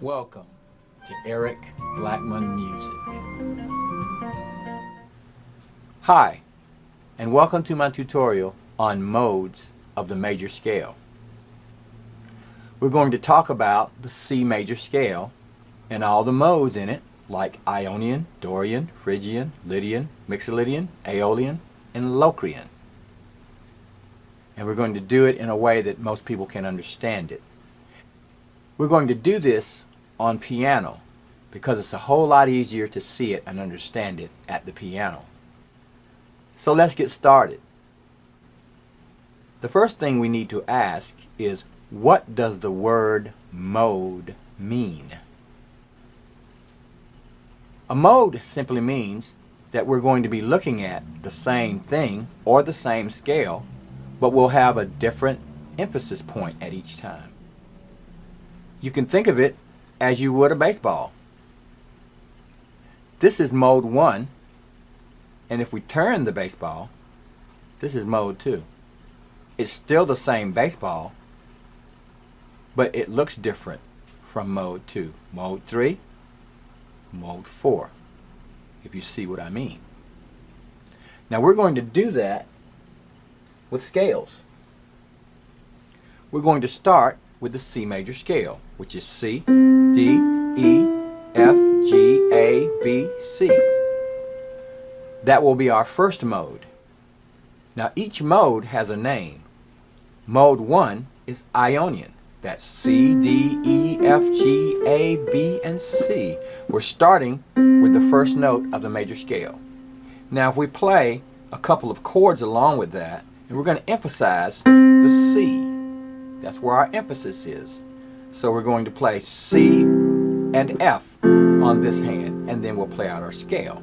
Welcome to Eric Blackman Music. Hi, and welcome to my tutorial on modes of the major scale. We're going to talk about the C major scale and all the modes in it, like Ionian, Dorian, Phrygian, Lydian, Mixolydian, Aeolian, and Locrian. And we're going to do it in a way that most people can understand it. We're going to do this on piano because it's a whole lot easier to see it and understand it at the piano. So let's get started. The first thing we need to ask is, what does the word mode mean? A mode simply means that we're going to be looking at the same thing or the same scale, but we'll have a different emphasis point at each time. You can think of it as you would a baseball. This is mode 1, and if we turn the baseball, this is mode 2. It's still the same baseball, but it looks different from mode 2. Mode 3, mode 4, if you see what I mean. Now we're going to do that with scales. We're going to start with the C major scale, which is C, D, E, F, G, A, B, C. That will be our first mode. Now each mode has a name. Mode 1 is Ionian. That's C, D, E, F, G, A, B, and C. We're starting with the first note of the major scale. Now if we play a couple of chords along with that, and we're going to emphasize the C. That's where our emphasis is. So we're going to play C and F on this hand, and then we'll play out our scale.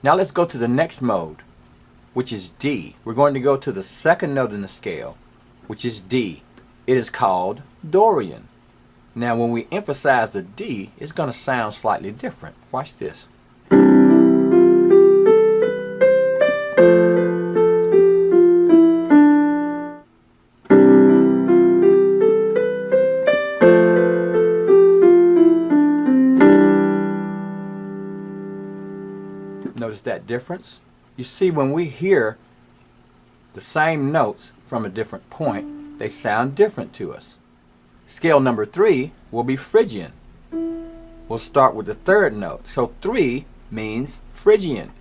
Now let's go to the next mode, which is D. We're going to go to the second note in the scale, which is D. It is called Dorian. Now when we emphasize the D, it's going to sound slightly different. Watch this. Notice that difference? You see, when we hear the same notes from a different point, they sound different to us. Scale number 3 will be Phrygian. We'll start with the third note. So 3 means Phrygian.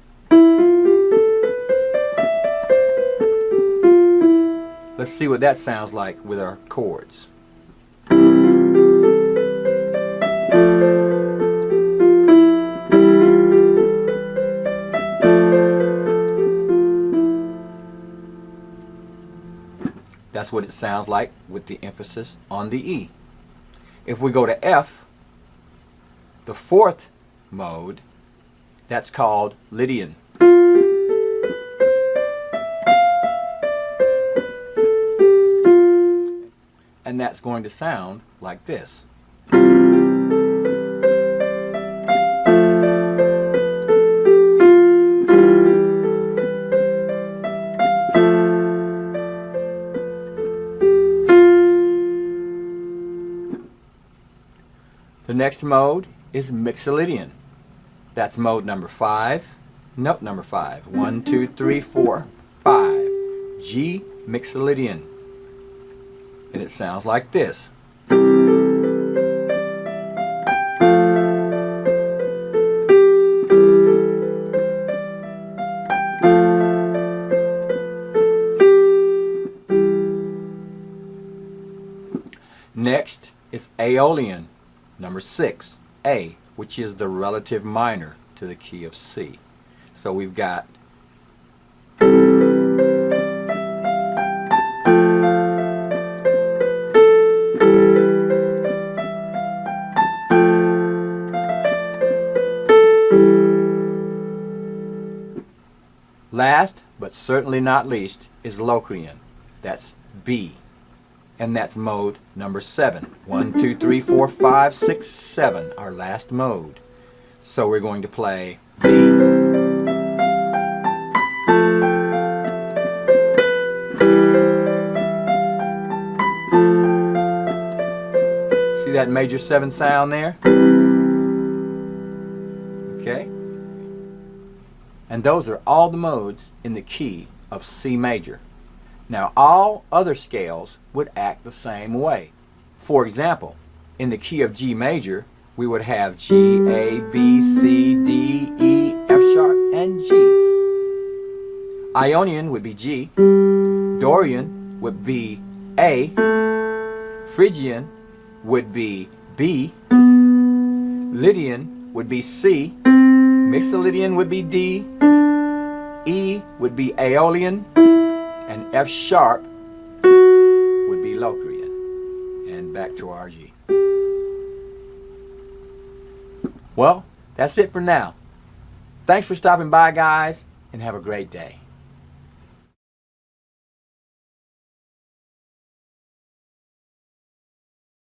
Let's see what that sounds like with our chords. That's what it sounds like with the emphasis on the E. If we go to F, the fourth mode, that's called Lydian. And that's going to sound like this. The next mode is Mixolydian. That's mode number 5, note number 5. 1, 2, 3, 4, 5. G Mixolydian. And it sounds like this. Next is Aeolian. Number 6, A, which is the relative minor to the key of C. So we've got last, but certainly not least, is Locrian. That's B. And that's mode number 7. 1, 2, 3, 4, 5, 6, 7, our last mode. So we're going to play B, that major 7 sound there? Okay? And those are all the modes in the key of C major. Now all other scales would act the same way. For example, in the key of G major, we would have G, A, B, C, D, E, F sharp, and G. Ionian would be G. Dorian would be A. Phrygian would be B. Lydian would be C. Mixolydian would be D. E would be Aeolian. And F sharp would be Locrian. And back to our G. Well, that's it for now. Thanks for stopping by, guys, and have a great day.